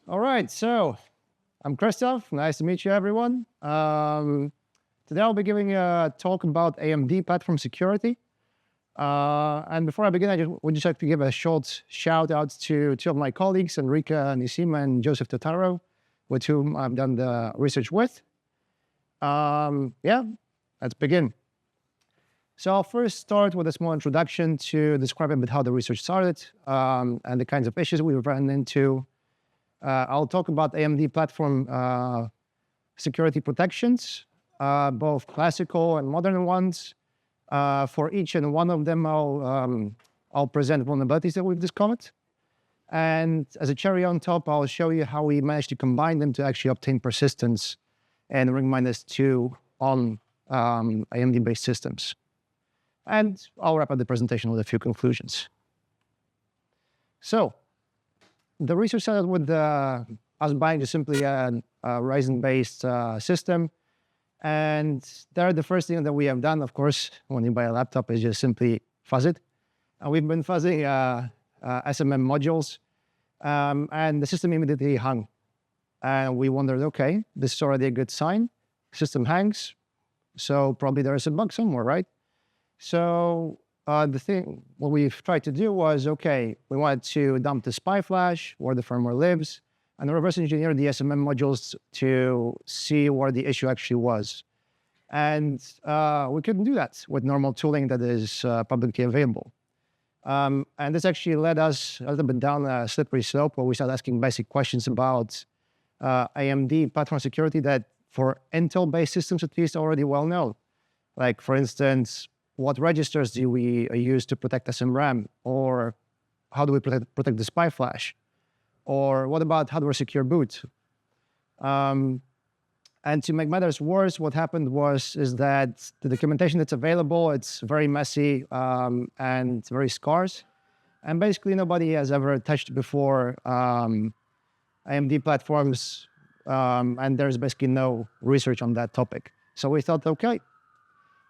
All right, so I'm Krzysztof. Nice to meet you, everyone. Today I'll be giving a talk about AMD platform security. And before I begin, I would just like to give a short shout out to two of my colleagues, Enrica Nisima and Joseph Totaro, with whom I've done the research with. Yeah, let's begin. So I'll first start with a small introduction to describe a bit how the research started and the kinds of issues we've run into. I'll talk about AMD platform security protections, both classical and modern ones. For each and one of them, I'll present vulnerabilities that we've discovered. And as a cherry on top, I'll show you how we managed to combine them to actually obtain persistence and ring -2 on AMD-based systems. And I'll wrap up the presentation with a few conclusions. So the research started with us buying just simply a Ryzen-based system. And there, the first thing that we have done, of course, when you buy a laptop, is just simply fuzz it. And we've been fuzzing SMM modules, and the system immediately hung. And we wondered, okay, this is already a good sign. System hangs, so probably there is a bug somewhere, right? So what we've tried to do was, okay, we wanted to dump the spy flash where the firmware lives and reverse engineer the SMM modules to see where the issue actually was. And we couldn't do that with normal tooling that is publicly available. And this actually led us a little bit down a slippery slope where we started asking basic questions about AMD platform security that for Intel-based systems at least already well known. Like, for instance, what registers do we use to protect SMRAM? Or how do we protect the spy flash? Or what about hardware secure boot? And to make matters worse, what happened is that the documentation that's available, it's very messy and very scarce. And basically nobody has ever touched before AMD platforms, and there's basically no research on that topic. So we thought, okay,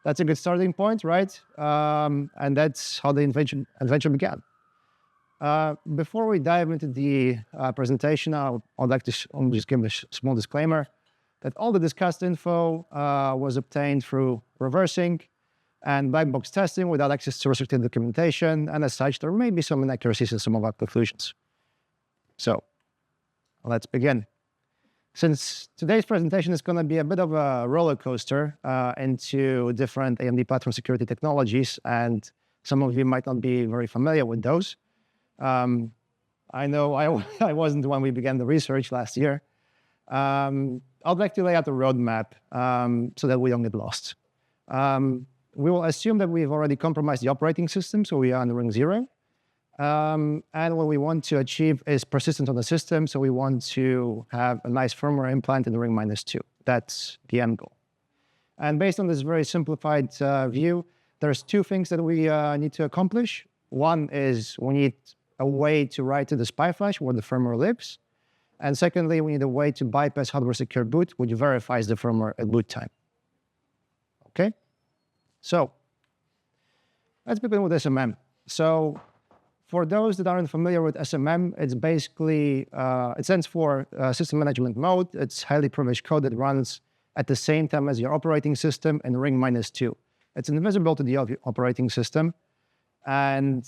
that's a good starting point, right? And that's how the invention began. Before we dive into the presentation, I'd like to just give a small disclaimer that all the discussed info was obtained through reversing and black box testing without access to restricted documentation. And as such, there may be some inaccuracies in some of our conclusions. So let's begin. Since today's presentation is going to be a bit of a roller coaster into different AMD platform security technologies, and some of you might not be very familiar with those. I know I wasn't when we began the research last year. I'd like to lay out a roadmap so that we don't get lost. We will assume that we've already compromised the operating system, so we are on ring 0. And what we want to achieve is persistence on the system, so we want to have a nice firmware implant in the ring -2. That's the end goal. And based on this very simplified view, there's two things that we need to accomplish. One is we need a way to write to the spy flash where the firmware lives. And secondly, we need a way to bypass hardware secure boot, which verifies the firmware at boot time. Okay? So let's begin with SMM. So for those that aren't familiar with SMM, it's basically, it stands for System Management Mode. It's highly privileged code that runs at the same time as your operating system in ring -2. It's invisible to the operating system, and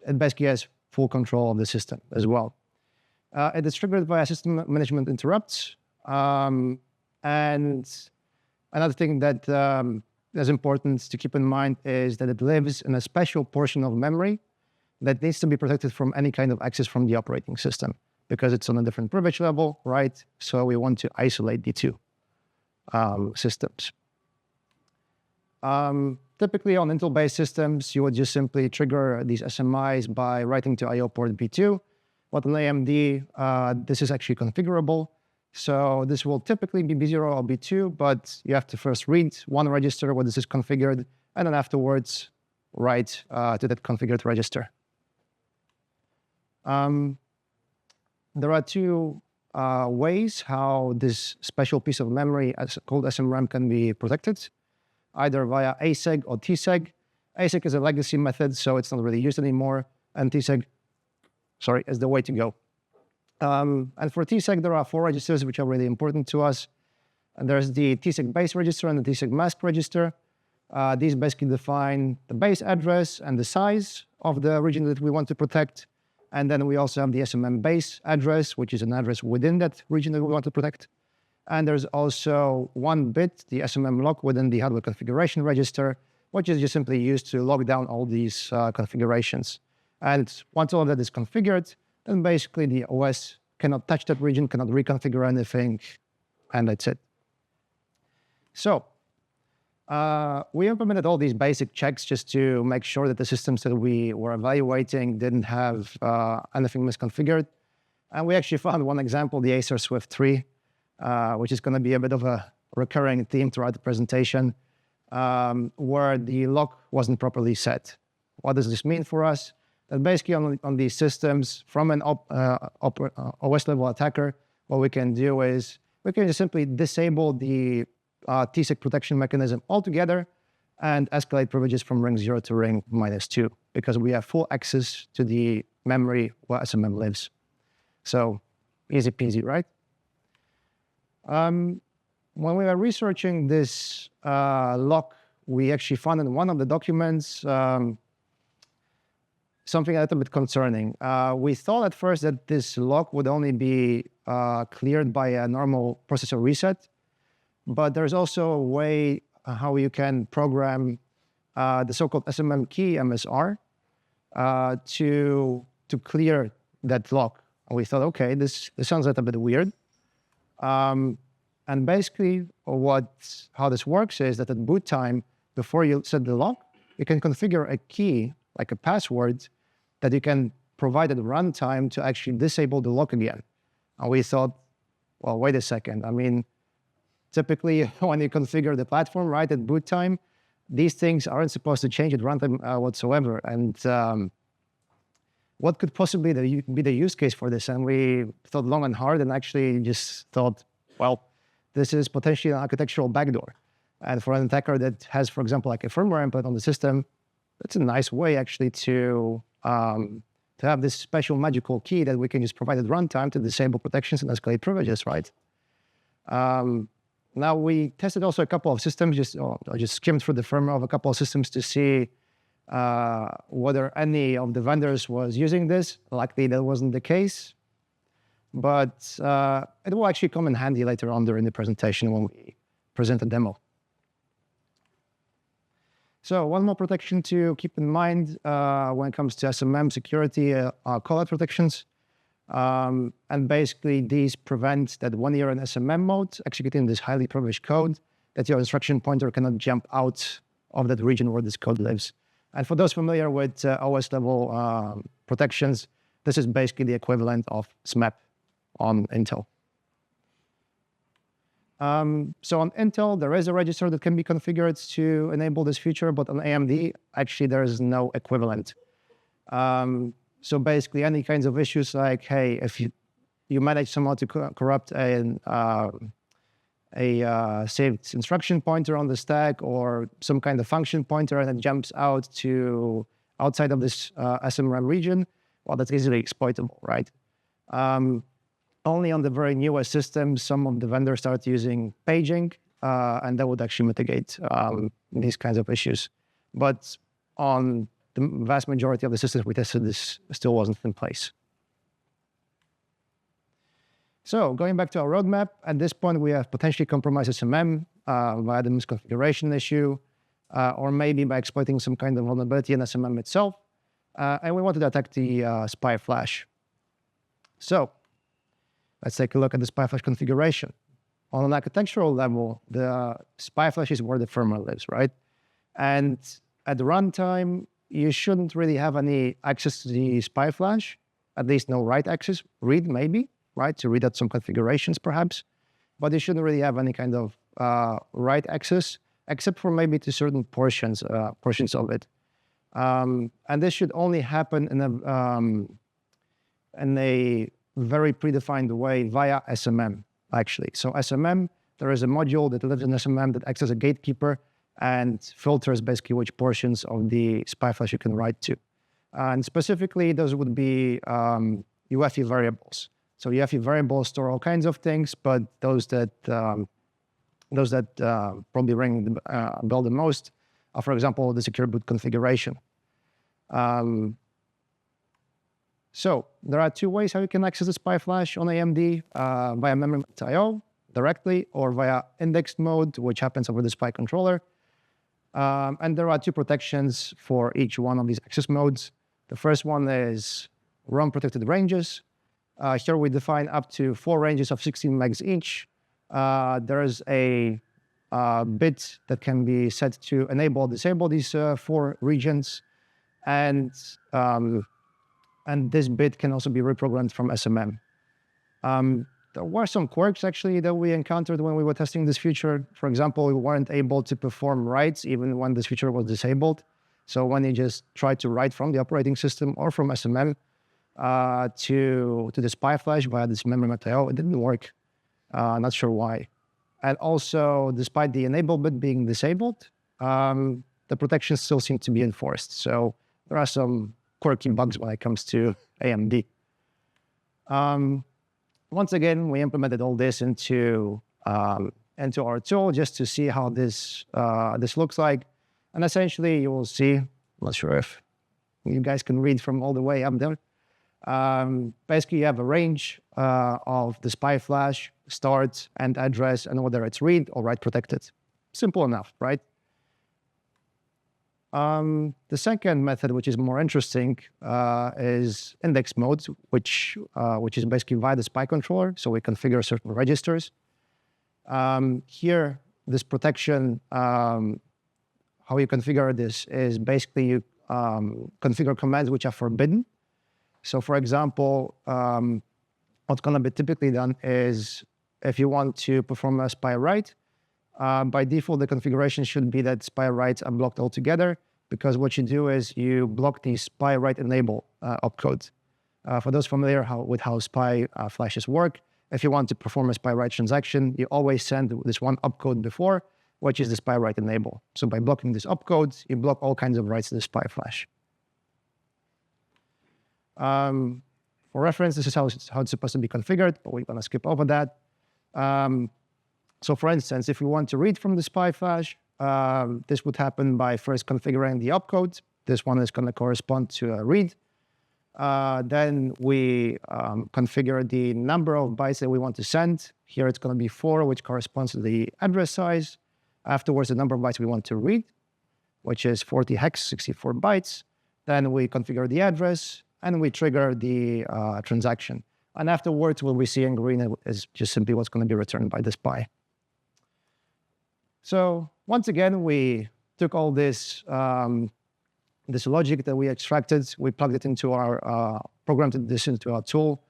it basically has full control of the system as well. It is triggered via system management interrupts. And another thing that is important to keep in mind is that it lives in a special portion of memory that needs to be protected from any kind of access from the operating system because it's on a different privilege level, right? So we want to isolate the two systems. Typically on Intel-based systems, you would just simply trigger these SMIs by writing to IO port B2. But on AMD, this is actually configurable. So this will typically be B0 or B2, but you have to first read one register where this is configured, and then afterwards write to that configured register. There are two ways how this special piece of memory called SMRAM can be protected, either via ASEG or TSEG. ASEG is a legacy method, so it's not really used anymore, and TSEG, is the way to go. And for TSEC, there are 4 registers which are really important to us. And there's the TSEC base register and the TSEC mask register. These basically define the base address and the size of the region that we want to protect. And then we also have the SMM base address, which is an address within that region that we want to protect. And there's also 1 bit, the SMM lock within the hardware configuration register, which is just simply used to lock down all these configurations. And once all of that is configured, then basically the OS cannot touch that region, cannot reconfigure anything, and that's it. So we implemented all these basic checks just to make sure that the systems that we were evaluating didn't have anything misconfigured. And we actually found one example, the Acer Swift 3, which is going to be a bit of a recurring theme throughout the presentation, where the lock wasn't properly set. What does this mean for us? That basically on these systems, from an OS level attacker, what we can do is we can just simply disable the TSEC protection mechanism altogether and escalate privileges from ring 0 to ring -2, because we have full access to the memory where SMM lives. So easy peasy, right? When we were researching this lock, we actually found in one of the documents something a little bit concerning. We thought at first that this lock would only be cleared by a normal processor reset, but there's also a way how you can program the so-called SMM key, MSR, to clear that lock. And we thought, okay, this sounds a little bit weird. And basically, how this works is that at boot time, before you set the lock, you can configure a key, like a password, that you can provide at runtime to actually disable the lock again. And we thought, well, wait a second. I mean, typically, when you configure the platform, right, at boot time, these things aren't supposed to change at runtime whatsoever. And what could possibly be the use case for this? And we thought long and hard and actually just thought, well, this is potentially an architectural backdoor. And for an attacker that has, for example, like a firmware input on the system, that's a nice way actually to have this special magical key that we can just provide at runtime to disable protections and escalate privileges, right? Now we tested also a couple of systems, I just skimmed through the firmware of a couple of systems to see whether any of the vendors was using this. Likely that wasn't the case, but it will actually come in handy later on during the presentation when we present a demo. So one more protection to keep in mind when it comes to SMM security are callout protections. And basically these prevent that when you're in SMM mode, executing this highly privileged code, that your instruction pointer cannot jump out of that region where this code lives. And for those familiar with OS level protections, this is basically the equivalent of SMAP on Intel. So on Intel, there is a register that can be configured to enable this feature, but on AMD, actually there is no equivalent. So basically any kinds of issues like, hey, if you manage somehow to corrupt a saved instruction pointer on the stack or some kind of function pointer and it jumps out to outside of this SMRAM region, well, that's easily exploitable, right? Only on the very newest systems, some of the vendors start using paging, and that would actually mitigate these kinds of issues. But on the vast majority of the systems we tested, this still wasn't in place. So going back to our roadmap, at this point, we have potentially compromised SMM via the misconfiguration issue, or maybe by exploiting some kind of vulnerability in SMM itself. And we wanted to attack the spy flash. So let's take a look at the spy flash configuration. On an architectural level, the spy flash is where the firmware lives, right? And at the runtime, you shouldn't really have any access to the spy flash, at least no write access, read maybe, right? To read out some configurations perhaps, but you shouldn't really have any kind of write access, except for maybe to certain portions of it. And this should only happen in a very predefined way via SMM, actually. So SMM, there is a module that lives in SMM that acts as a gatekeeper and filters basically which portions of the spy flash you can write to. And specifically, those would be UEFI variables. So you have your variables store all kinds of things, but those that probably ring the bell the most are, for example, the secure boot configuration. So there are two ways how you can access the SPI flash on AMD, via memory.io directly or via indexed mode, which happens over the SPI controller. And there are two protections for each one of these access modes. The first one is ROM protected ranges. Here we define up to 4 ranges of 16 megs each. There is a bit that can be set to enable or disable these 4 regions. And this bit can also be reprogrammed from SMM. There were some quirks actually that we encountered when we were testing this feature. For example, we weren't able to perform writes even when this feature was disabled. So when you just tried to write from the operating system or from SMM to the SPI flash via this memory.io, it didn't work. Not sure why. And also, despite the enable bit being disabled, the protections still seem to be enforced. So there are some quirky bugs when it comes to AMD. Once again, we implemented all this into our tool just to see how this looks like. And essentially, you will see, I'm not sure if you guys can read from all the way up there. Basically, you have a range of the SPI flash, start, and address, and whether it's read or write protected. Simple enough, right? The second method, which is more interesting, is index mode, which is basically via the SPI controller. So we configure certain registers. Here, this protection, how you configure this is basically you configure commands which are forbidden. So for example, what's going to be typically done is if you want to perform a SPI write, by default, the configuration should be that SPI writes are blocked altogether, because what you do is you block the SPI write enable opcode. For those familiar with how SPI flashes work, if you want to perform a SPI write transaction, you always send this one opcode before, which is the SPI write enable. So by blocking this opcode, you block all kinds of writes to the SPI flash. For reference, this is how it's supposed to be configured, but we're going to skip over that. So for instance, if we want to read from the SPI flash, this would happen by first configuring the opcode. This one is going to correspond to a read. Then we configure the number of bytes that we want to send. Here it's going to be 4, which corresponds to the address size. Afterwards, the number of bytes we want to read, which is 40 hex, 64 bytes. Then we configure the address, and we trigger the transaction. And afterwards, what we see in green is just simply what's going to be returned by the SPI. So once again, we took all this this logic that we extracted, we plugged it into our programmed this into our tool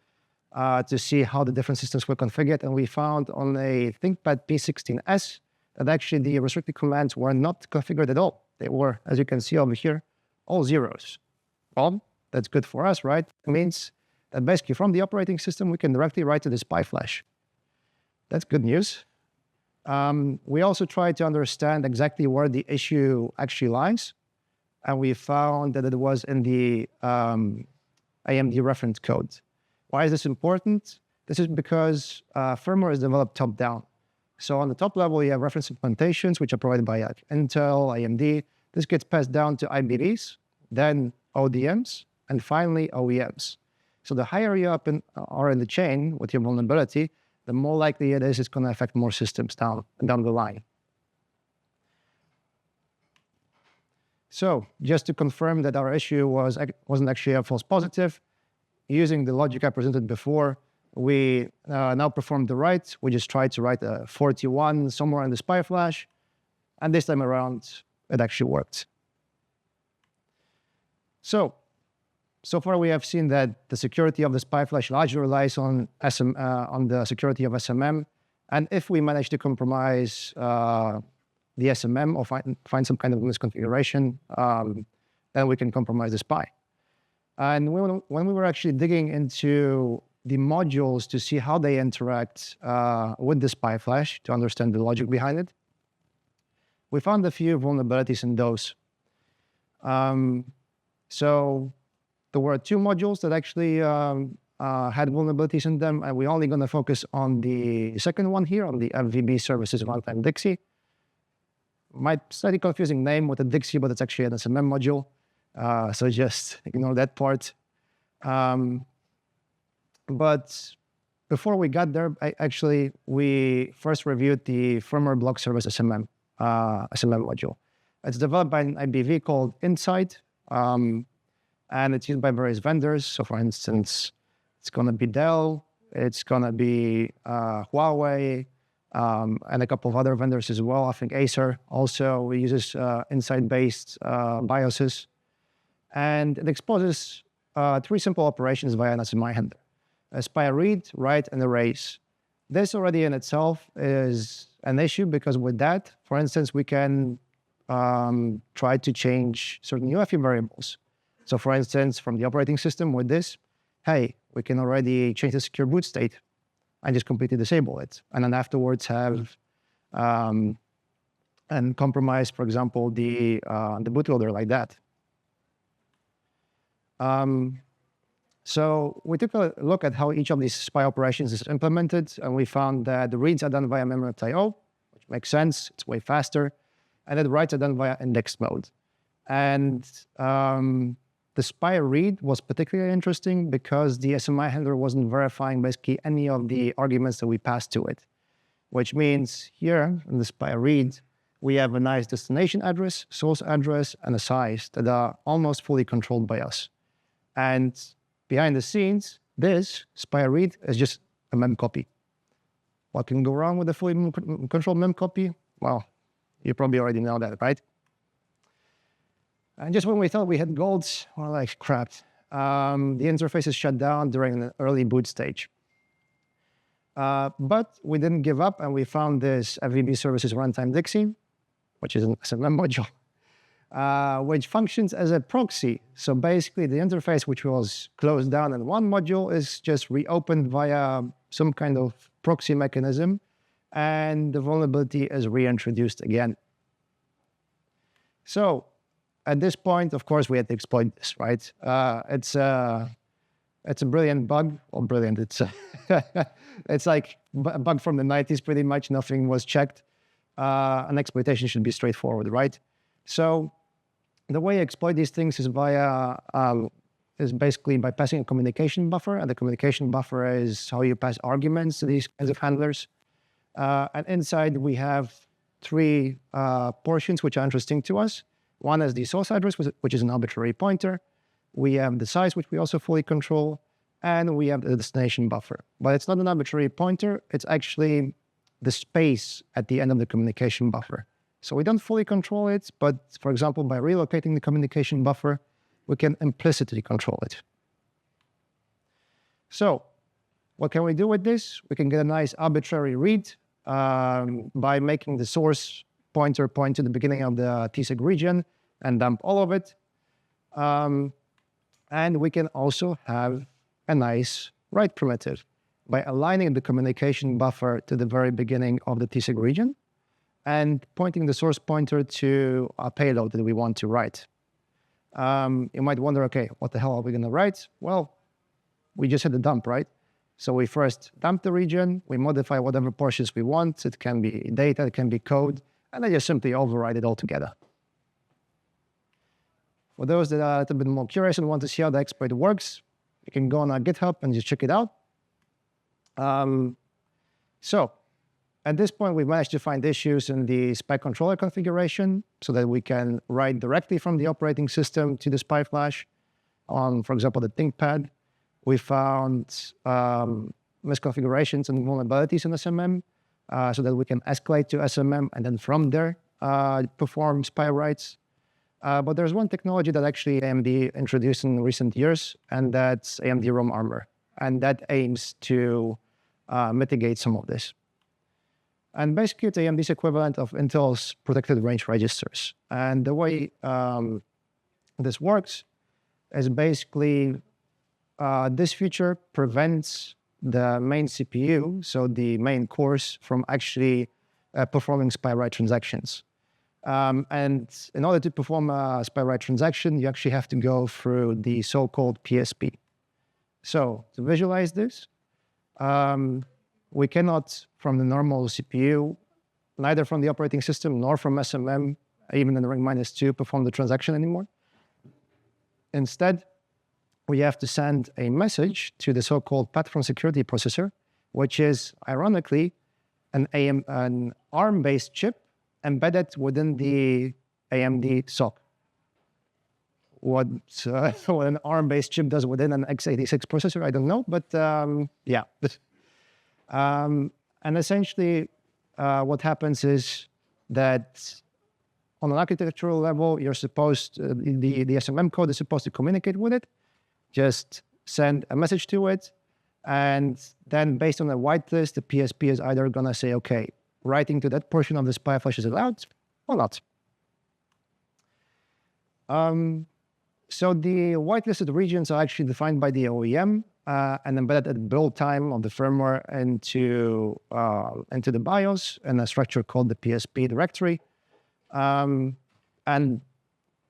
to see how the different systems were configured, and we found on a ThinkPad P16S that actually the restricted commands were not configured at all. They were, as you can see over here, all zeros. Well, that's good for us, right? It means that basically from the operating system, we can directly write to the SPI flash. That's good news. We also tried to understand exactly where the issue actually lies, and we found that it was in the AMD reference code. Why is this important? This is because firmware is developed top-down. So on the top level, you have reference implementations, which are provided by Intel, AMD. This gets passed down to IBDs, then ODMs, and finally OEMs. So the higher you up are in the chain with your vulnerability, the more likely it is it's going to affect more systems down the line. So just to confirm that our issue wasn't actually a false positive, using the logic I presented before, we now performed the write. We just tried to write a 41 somewhere in the SPI flash, and this time around, it actually worked. So far we have seen that the security of the SPI flash largely relies on the security of SMM, and if we manage to compromise the SMM or find some kind of misconfiguration, then we can compromise the SPI. And when we were actually digging into the modules to see how they interact with the SPI flash to understand the logic behind it, we found a few vulnerabilities in those. So there were two modules that actually had vulnerabilities in them, and we're only going to focus on the second one here, on the FVB services runtime Dixie. Might slightly confusing name with a Dixie, but it's actually an SMM module. So just ignore that part. But before we got there, we first reviewed the firmware block service SMM module. It's developed by an IBV called Insight, and it's used by various vendors. So for instance, it's going to be Dell, it's going to be Huawei, and a couple of other vendors as well. I think Acer also uses Insight-based BIOSes. And it exposes 3 simple operations via an SMI handler: a SPI read, write, and erase. This already in itself is an issue because with that, for instance, we can try to change certain UEFI variables. So for instance, from the operating system with this, hey, we can already change the secure boot state and just completely disable it. And then afterwards have and compromise, for example, the bootloader like that. So we took a look at how each of these SPI operations is implemented, and we found that the reads are done via memory.io, which makes sense, it's way faster, and then the writes are done via index mode. And the SPI read was particularly interesting because the SMI handler wasn't verifying basically any of the arguments that we passed to it, which means here in the SPI read, we have a nice destination address, source address, and a size that are almost fully controlled by us. And behind the scenes, this SPI read is just a mem copy. What can go wrong with a fully controlled mem copy? Well, you probably already know that, right? And just when we thought we had gold, we're like, crap. The interface is shut down during the early boot stage. But we didn't give up, and we found this FVB services runtime Dixie, which is an SMM module, which functions as a proxy. So basically, the interface, which was closed down in one module, is just reopened via some kind of proxy mechanism, and the vulnerability is reintroduced again. So at this point, of course, we had to exploit this, right? It's a brilliant bug. Well, brilliant. It's like a bug from the 90s, pretty much. Nothing was checked. An exploitation should be straightforward, right? So the way you exploit these things is is basically by passing a communication buffer, and the communication buffer is how you pass arguments to these kinds of handlers. And inside we have 3 portions which are interesting to us. One is the source address, which is an arbitrary pointer. We have the size, which we also fully control, and we have the destination buffer. But it's not an arbitrary pointer, it's actually the space at the end of the communication buffer. So we don't fully control it, but for example, by relocating the communication buffer, we can implicitly control it. So what can we do with this? We can get a nice arbitrary read by making the source pointer point to the beginning of the CHIPSEC region and dump all of it. And we can also have a nice write primitive by aligning the communication buffer to the very beginning of the CHIPSEC region and pointing the source pointer to a payload that we want to write. You might wonder, okay, what the hell are we going to write? Well, we just hit the dump, right? So we first dump the region, we modify whatever portions we want. It can be data, it can be code, and then just simply override it all together. For those that are a little bit more curious and want to see how the exploit works, you can go on our GitHub and just check it out. So at this point, we've managed to find issues in the SPI controller configuration so that we can write directly from the operating system to the SPI flash on, for example, the ThinkPad. We found misconfigurations and vulnerabilities in SMM so that we can escalate to SMM and then from there perform SPI writes. But there's one technology that actually AMD introduced in recent years, and that's AMD ROM Armor. And that aims to mitigate some of this. And basically, it's AMD's equivalent of Intel's protected range registers. And the way this works is basically this feature prevents the main CPU, so the main cores, from actually performing SPI write transactions. And in order to perform a SPI write transaction, you actually have to go through the so-called PSP. So to visualize this, we cannot, from the normal CPU, neither from the operating system nor from SMM, even in the ring -2, perform the transaction anymore. Instead, we have to send a message to the so-called platform security processor, which is, ironically, an ARM-based chip embedded within the AMD SoC. What an ARM-based chip does within an x86 processor, I don't know, but yeah. And essentially, what happens is that on an architectural level, you're supposed the SMM code is supposed to communicate with it, just send a message to it, and then based on the whitelist, the PSP is either gonna say, okay, writing to that portion of the SPI flash is allowed or not. So the whitelisted regions are actually defined by the OEM and embedded at build time of the firmware into the BIOS in a structure called the PSP directory. And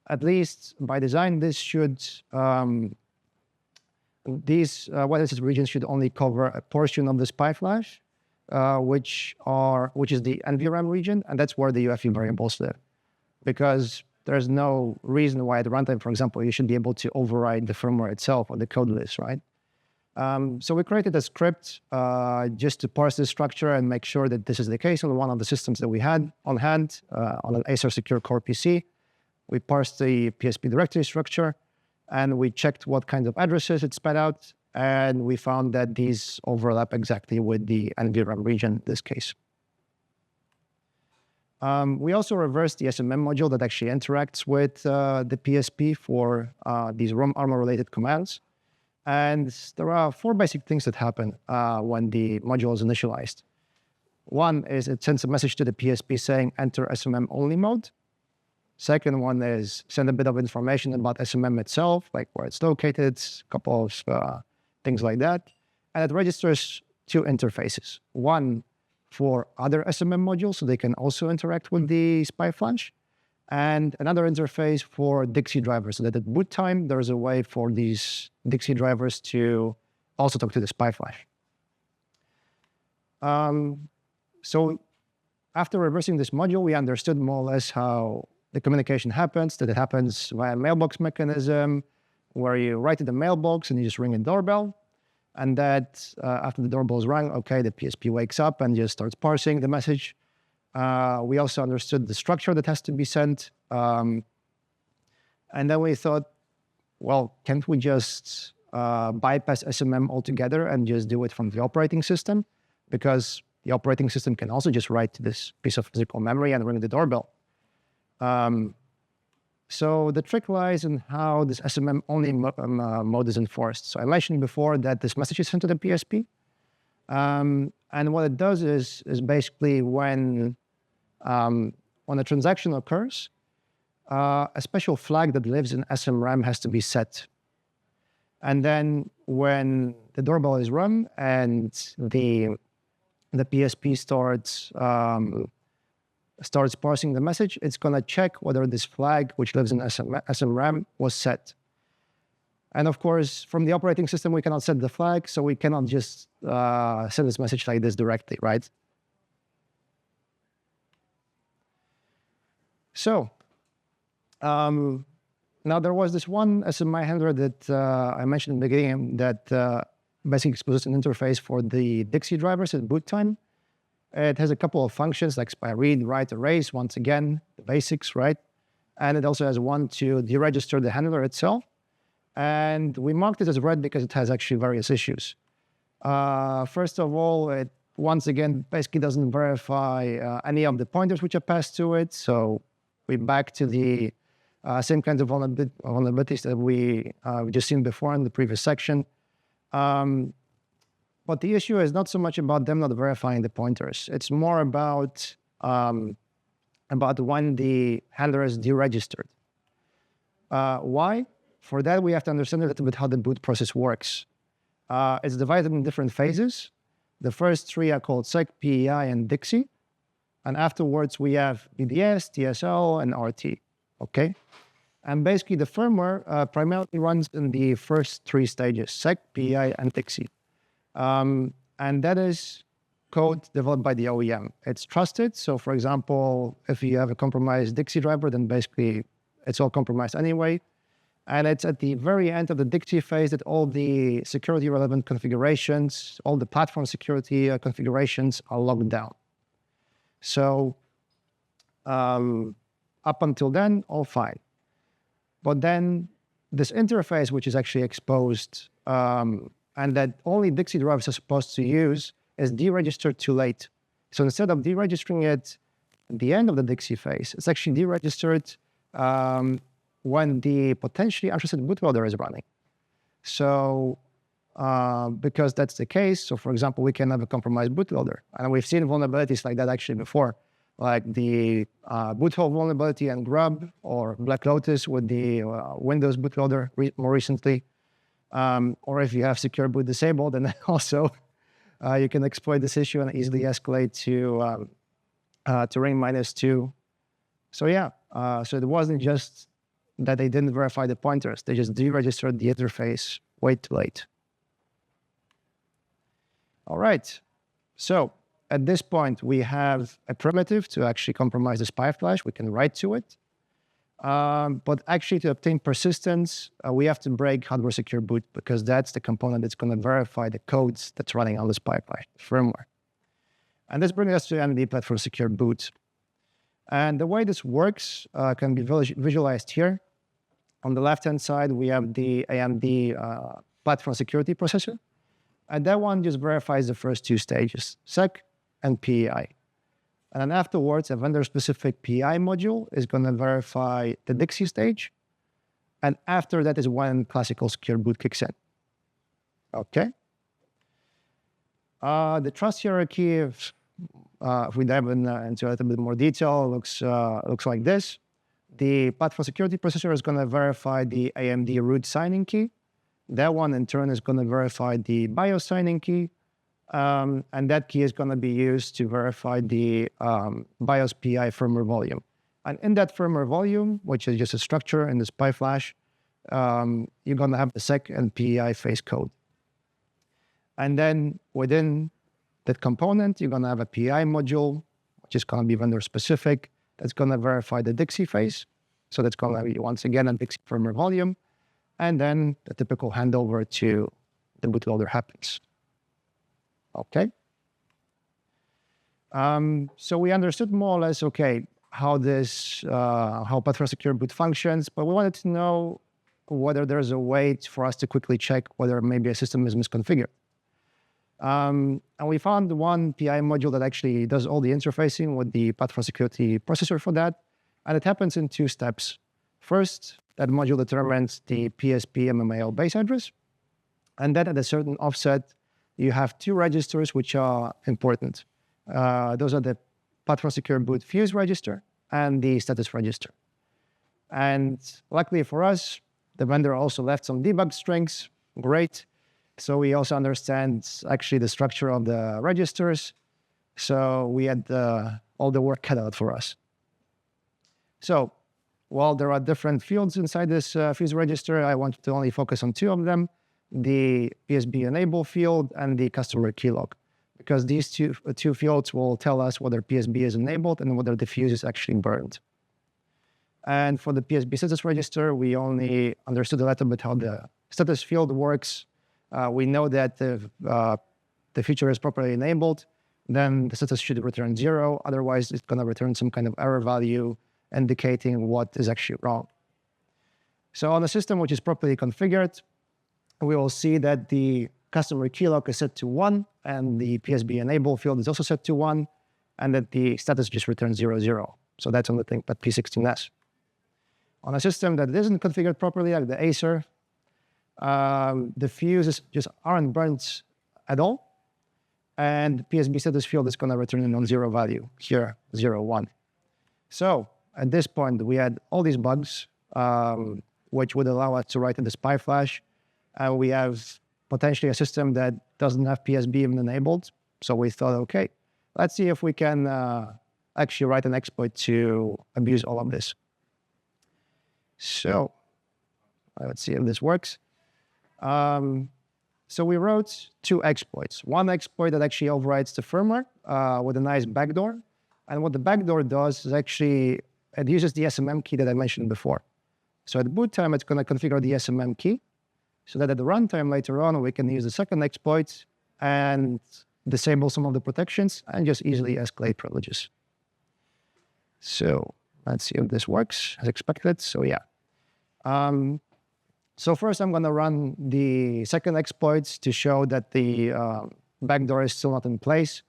at least by design, this should these whitelisted regions should only cover a portion of the SPI flash, which is the NVRAM region, and that's where the UEFI variables live, because there's no reason why at runtime, for example, you should be able to override the firmware itself or the code list, right? So we created a script just to parse this structure and make sure that this is the case on one of the systems that we had on hand on an Acer Secure Core PC. We parsed the PSP directory structure, and we checked what kinds of addresses it spat out, and we found that these overlap exactly with the NVRAM region in this case. We also reversed the SMM module that actually interacts with the PSP for these ROM armor-related commands. And there are 4 basic things that happen when the module is initialized. One is it sends a message to the PSP saying enter SMM only mode. Second one is send a bit of information about SMM itself, like where it's located, a couple of things like that. And it registers 2 interfaces. One for other SMM modules, so they can also interact with the SPI flash, and another interface for Dixie drivers, so that at boot time, there's a way for these Dixie drivers to also talk to the SPI flash. So after reversing this module, we understood more or less how the communication happens, that it happens via mailbox mechanism, where you write to the mailbox and you just ring a doorbell. And that after the doorbell is rung, okay, the PSP wakes up and just starts parsing the message. We also understood the structure that has to be sent. And then we thought, well, can't we just bypass SMM altogether and just do it from the operating system? Because the operating system can also just write to this piece of physical memory and ring the doorbell. So the trick lies in how this SMM only mode is enforced. So I mentioned before that this message is sent to the PSP. And what it does is basically when a transaction occurs, a special flag that lives in SMRAM has to be set. And then when the doorbell is run and the PSP starts parsing the message, it's going to check whether this flag, which lives in SMRAM, was set. And of course, from the operating system, we cannot set the flag, so we cannot just send this message like this directly, right? So now there was this one SMI handler that I mentioned in the beginning that basically exposes an interface for the Dixie drivers at boot time. It has a couple of functions like SPI read, write, erase, once again, the basics, right? And it also has one to deregister the handler itself. And we marked it as red because it has actually various issues. First of all, it once again basically doesn't verify any of the pointers which are passed to it. So we're back to the same kinds of vulnerabilities that we just seen before in the previous section. But the issue is not so much about them not verifying the pointers. It's more about when the handler is deregistered. Why? For that, we have to understand a little bit how the boot process works. It's divided in different phases. The first 3 are called SEC, PEI, and Dixie. And afterwards, we have BDS, TSL, and RT, okay? And basically, the firmware primarily runs in the first three stages: SEC, PEI, and DXI. And that is code developed by the OEM. It's trusted. So, for example, if you have a compromised DXI driver, then basically it's all compromised anyway. And it's at the very end of the DXI phase that all the security relevant configurations, all the platform security configurations are locked down. So up until then, all fine. But then this interface, which is actually exposed, and that only DXI drivers are supposed to use, is deregistered too late. So instead of deregistering it at the end of the DXI phase, it's actually deregistered when the potentially untrusted bootloader is running. So because that's the case, so for example, we can have a compromised bootloader. And we've seen vulnerabilities like that actually before, like the boothole vulnerability and Grub, or Black Lotus with the Windows bootloader more recently. Or if you have secure boot disabled, then also you can exploit this issue and easily escalate to ring -2. So yeah, so it wasn't just that they didn't verify the pointers, they just deregistered the interface way too late. All right, so at this point, we have a primitive to actually compromise the SPI flash. We can write to it. But actually, to obtain persistence, we have to break hardware secure boot, because that's the component that's going to verify the codes that's running on the SPI flash firmware. And this brings us to AMD platform secure boot. And the way this works can be visualized here. On the left-hand side, we have the AMD platform security processor. And that one just verifies the first two stages, SEC and PEI. And then afterwards, a vendor-specific PEI module is going to verify the DXI stage. And after that is when classical secure boot kicks in. Okay. The trust hierarchy, if we dive into a little bit more detail, looks like this. The platform security processor is going to verify the AMD root signing key. That one, in turn, is going to verify the BIOS signing key. And that key is going to be used to verify the BIOS PI firmware volume. And in that firmware volume, which is just a structure in the SPI flash, you're going to have the SEC and PEI phase code. And then within that component, you're going to have a PEI module, which is going to be vendor specific. That's going to verify the DXI phase. So that's going to be, once again, a DXI firmware volume. And then the typical handover to the bootloader happens. Okay. So we understood more or less, okay, how platform secure boot functions, but we wanted to know whether there's a way for us to quickly check whether maybe a system is misconfigured. And we found one PI module that actually does all the interfacing with the platform security processor for that. And it happens in two steps. First, that module determines the PSP MMAO base address. And then at a certain offset, you have two registers which are important. Those are the platform secure boot fuse register and the status register. And luckily for us, the vendor also left some debug strings. Great. So we also understand actually the structure of the registers. So we had all the work cut out for us. So while there are different fields inside this fuse register, I wanted to only focus on two of them, the PSB enable field and the customer keylog, because these two fields will tell us whether PSB is enabled and whether the fuse is actually burned. And for the PSB status register, we only understood a little bit how the status field works. We know that if the feature is properly enabled, then the status should return 0. Otherwise, it's going to return some kind of error value indicating what is actually wrong. So on a system which is properly configured, we will see that the customer keylog is set to 1, and the PSB enable field is also set to 1, and that the status just returns 00. So that's on the ThinkPad P16S. On a system that isn't configured properly, like the Acer, the fuses just aren't burnt at all, and PSB status field is going to return a non-zero value, here 01. So at this point, we had all these bugs, which would allow us to write in the SPI flash. And we have potentially a system that doesn't have PSB even enabled. So we thought, okay, let's see if we can actually write an exploit to abuse all of this. So let's see if this works. So we wrote 2 exploits. One exploit that actually overrides the firmware with a nice backdoor. And what the backdoor does is actually, it uses the SMM key that I mentioned before. So at boot time, it's going to configure the SMM key so that at the runtime later on, we can use the second exploit and disable some of the protections and just easily escalate privileges. So let's see if this works as expected. So yeah. So first I'm going to run the second exploits to show that the backdoor is still not in place.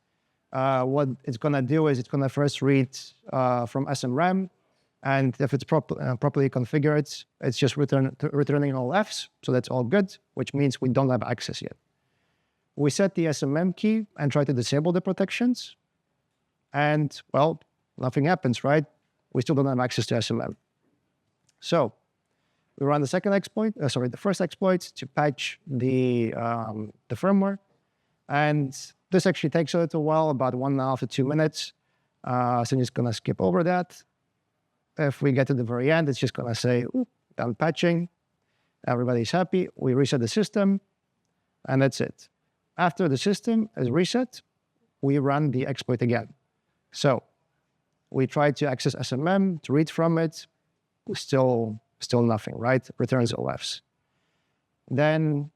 What it's going to do is it's going to first read from SMRAM, and if it's properly configured, it's just returning all Fs, so that's all good, which means we don't have access yet. We set the SMM key and try to disable the protections, and well, nothing happens, right? We still don't have access to SMM. So we run the the first exploit to patch the firmware, and this actually takes a little while, about 1.5 to 2 minutes. So I'm just going to skip over that. If we get to the very end, it's just going to say, done patching. Everybody's happy. We reset the system, and that's it. After the system is reset, we run the exploit again. So we try to access SMM to read from it. Still nothing, right? Returns OFs. Then,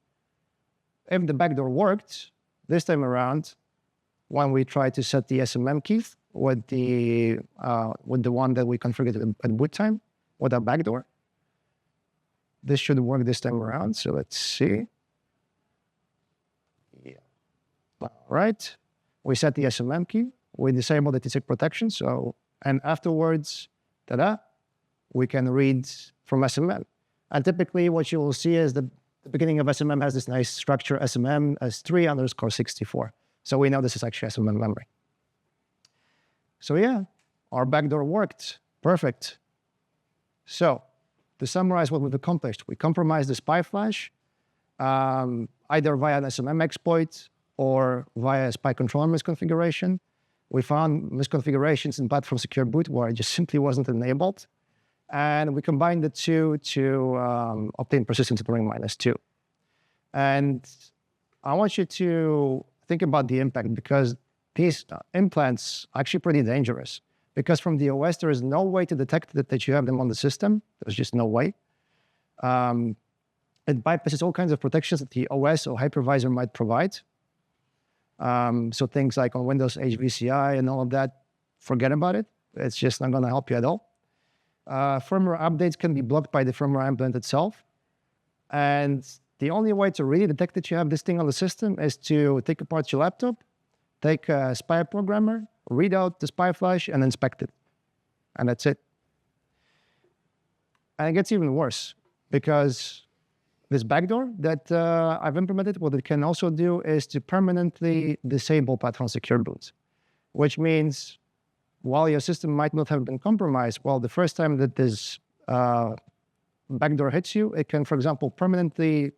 if the backdoor worked, this time around, when we try to set the SMM key with the one that we configured at boot time with our backdoor, this should work this time around. So let's see. Yeah. All right. We set the SMM key. We disable the TSIC protection. So, and afterwards, ta-da, we can read from SMM. And typically what you will see is the beginning of SMM has this nice structure, SMM S3_64. So we know this is actually SMM memory. So yeah, our backdoor worked. Perfect. So to summarize what we've accomplished, we compromised the SPI flash, either via an SMM exploit or via a SPI controller misconfiguration. We found misconfigurations in platform secure boot where it just simply wasn't enabled. And we combined the two to obtain persistence at ring -2. And I want you to think about the impact, because these implants are actually pretty dangerous. Because from the OS, there is no way to detect that you have them on the system. There's just no way. It bypasses all kinds of protections that the OS or hypervisor might provide. So things like on Windows HVCI and all of that, forget about it. It's just not going to help you at all. Firmware updates can be blocked by the firmware implant itself. And the only way to really detect that you have this thing on the system is to take apart your laptop, take a SPI programmer, read out the SPI flash, and inspect it. And that's it. And it gets even worse, because this backdoor that I've implemented, what it can also do is to permanently disable platform secure boot, which means while your system might not have been compromised, well, the first time that this backdoor hits you, it can, for example, permanently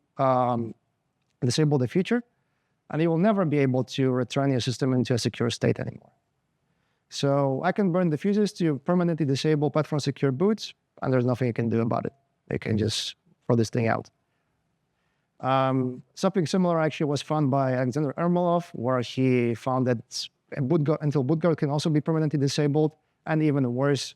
disable the feature, and you will never be able to return your system into a secure state anymore. So I can burn the fuses to permanently disable platform secure boots, and there's nothing you can do about it. You can just throw this thing out. Something similar actually was found by Alexander Ermolov, where he found that Intel bootguard can also be permanently disabled, and even worse,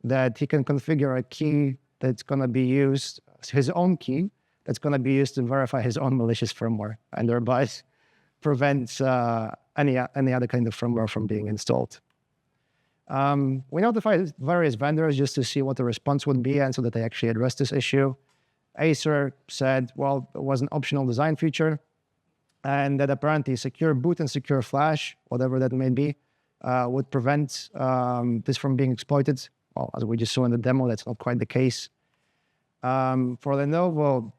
that he can configure a key that's going to be used, his own key, that's going to be used to verify his own malicious firmware, and thereby prevents any other kind of firmware from being installed. We notified various vendors just to see what the response would be, and so that they actually address this issue. Acer said, well, it was an optional design feature, and that apparently secure boot and secure flash, whatever that may be, would prevent this from being exploited. Well, as we just saw in the demo, that's not quite the case. For Lenovo,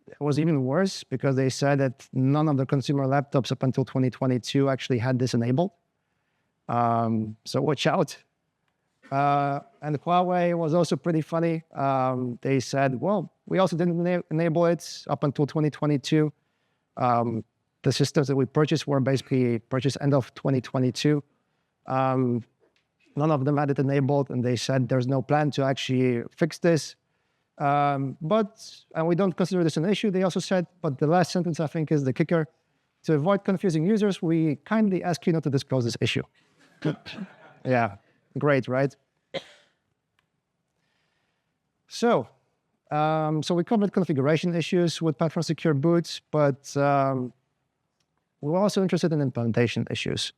it was even worse, because they said that none of the consumer laptops up until 2022 actually had this enabled. So watch out. And Huawei was also pretty funny. They said, well, we also didn't enable it up until 2022. The systems that we purchased were basically purchased end of 2022. None of them had it enabled, and they said there's no plan to actually fix this. And we don't consider this an issue, they also said, but the last sentence I think is the kicker. To avoid confusing users, we kindly ask you not to disclose this issue. Yeah, great, right? So we covered configuration issues with platform secure boots, but we're also interested in implementation issues.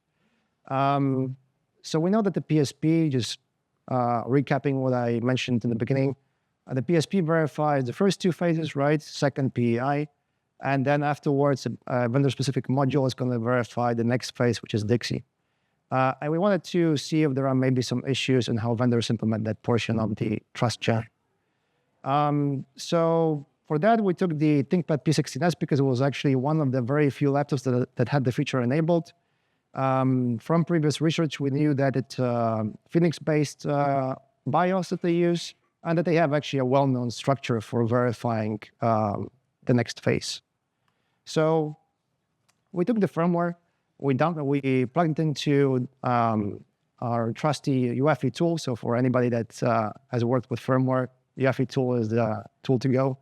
So we know that the PSP, just recapping what I mentioned in the beginning, the PSP verifies the first two phases, right? Second PEI. And then afterwards, a vendor-specific module is going to verify the next phase, which is Dixie. And we wanted to see if there are maybe some issues in how vendors implement that portion of the trust chain. So for that, we took the ThinkPad P16S because it was actually one of the very few laptops that had the feature enabled. From previous research, we knew that it's Phoenix-based BIOS that they use, and that they have actually a well-known structure for verifying the next phase. So we took the firmware, we plugged it into our trusty UEFI tool. So for anybody that has worked with firmware, UEFI tool is the tool to go.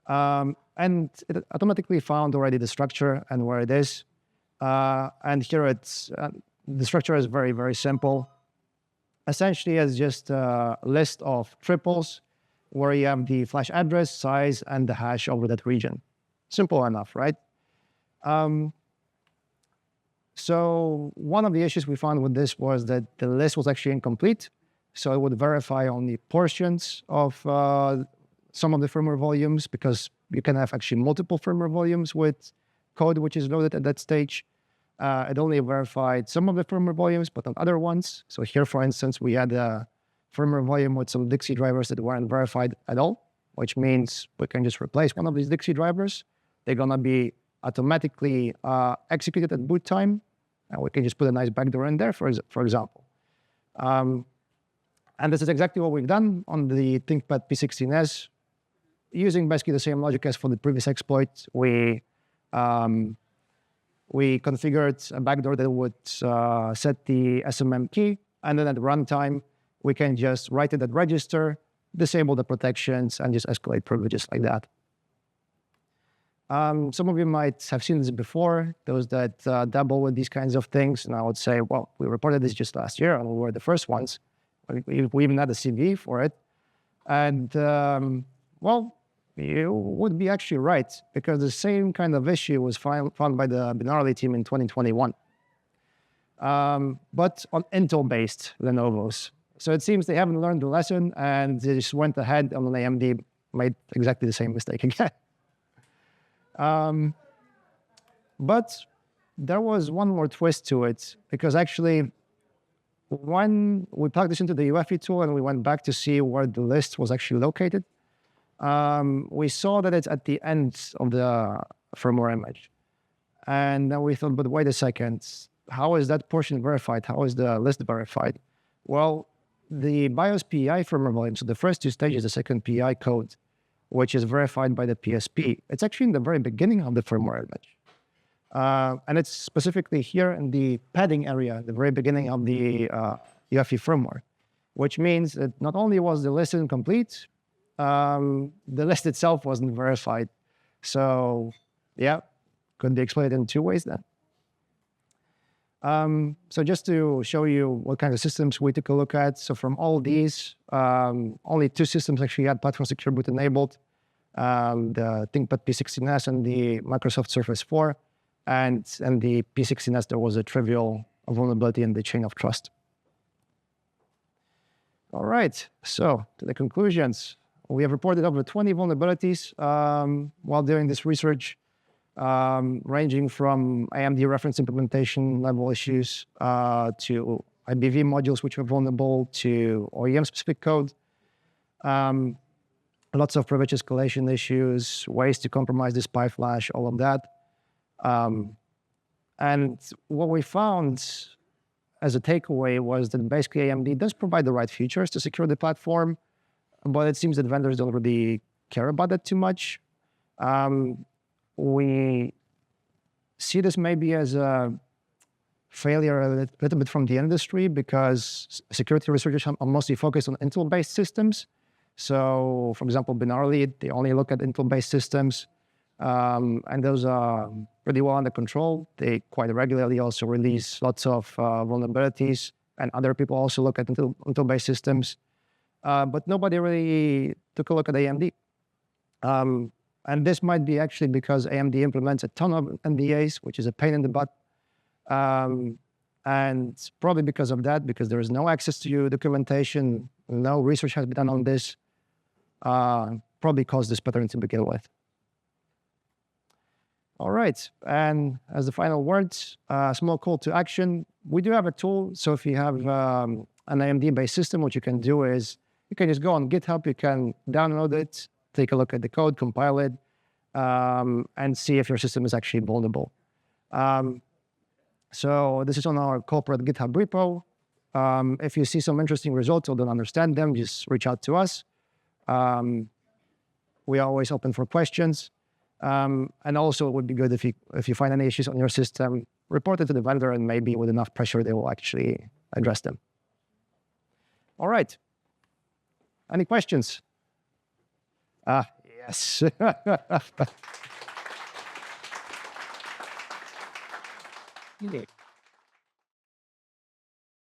And it automatically found already the structure and where it is. And here it's, the structure is very, very simple. Essentially, it's just a list of triples where you have the flash address, size, and the hash over that region. Simple enough, right? So one of the issues we found with this was that the list was actually incomplete. So it would verify only portions of some of the firmware volumes, because you can have actually multiple firmware volumes with code which is loaded at that stage. It only verified some of the firmware volumes, but not other ones. So here, for instance, we had a firmware volume with some Dixie drivers that weren't verified at all, which means we can just replace one of these Dixie drivers. They're going to be automatically executed at boot time, and we can just put a nice backdoor in there, for example. And this is exactly what we've done on the ThinkPad P16S. Using basically the same logic as for the previous exploit, we configured a backdoor that would set the SMM key, and then at runtime, we can just write it at register, disable the protections, and just escalate privileges like that. Some of you might have seen this before, those that dabble with these kinds of things, and I would say, well, we reported this just last year, and we were the first ones. We even had a CV for it. And, well, you would be actually right, because the same kind of issue was found by the Binarly team in 2021, but on Intel-based Lenovo's. So it seems they haven't learned the lesson, and they just went ahead on an AMD, made exactly the same mistake again. But there was one more twist to it, because actually, when we plugged this into the UEFI tool and we went back to see where the list was actually located, we saw that it's at the end of the firmware image. And then we thought, but wait a second, how is that portion verified? How is the list verified? Well, the BIOS PEI firmware volume, so the first two stages, the second PEI code, which is verified by the PSP, it's actually in the very beginning of the firmware image. And it's specifically here in the padding area, the very beginning of the UEFI firmware, which means that not only was the list incomplete, the list itself wasn't verified. So yeah, could be explained in two ways then. So just to show you what kind of systems we took a look at. So from all these, only two systems actually had platform secure boot enabled, the ThinkPad P16S and the Microsoft Surface 4. And the P16S, there was a trivial vulnerability in the chain of trust. All right, so to the conclusions. We have reported over 20 vulnerabilities while doing this research, ranging from AMD reference implementation level issues to IBV modules which were vulnerable, to OEM-specific code, lots of privilege escalation issues, ways to compromise the SPI flash, all of that. And what we found as a takeaway was that basically AMD does provide the right features to secure the platform, but it seems that vendors don't really care about that too much. We see this maybe as a failure a little bit from the industry, because security researchers are mostly focused on Intel-based systems. So, for example, binarily, they only look at Intel-based systems, and those are pretty well under control. They quite regularly also release lots of vulnerabilities, and other people also look at Intel-based systems. But nobody really took a look at AMD. And this might be actually because AMD implements a ton of NDAs, which is a pain in the butt. And probably because of that, because there is no access to your documentation, no research has been done on this, probably caused this pattern to begin with. All right, and as the final words, small call to action. We do have a tool, so if you have an AMD-based system, what you can do is you can just go on GitHub, you can download it, take a look at the code, compile it, and see if your system is actually vulnerable. So this is on our corporate GitHub repo. If you see some interesting results or don't understand them, just reach out to us. We are always open for questions. And also it would be good if you find any issues on your system, report it to the vendor, and maybe with enough pressure, they will actually address them. All right. Any questions? Yes.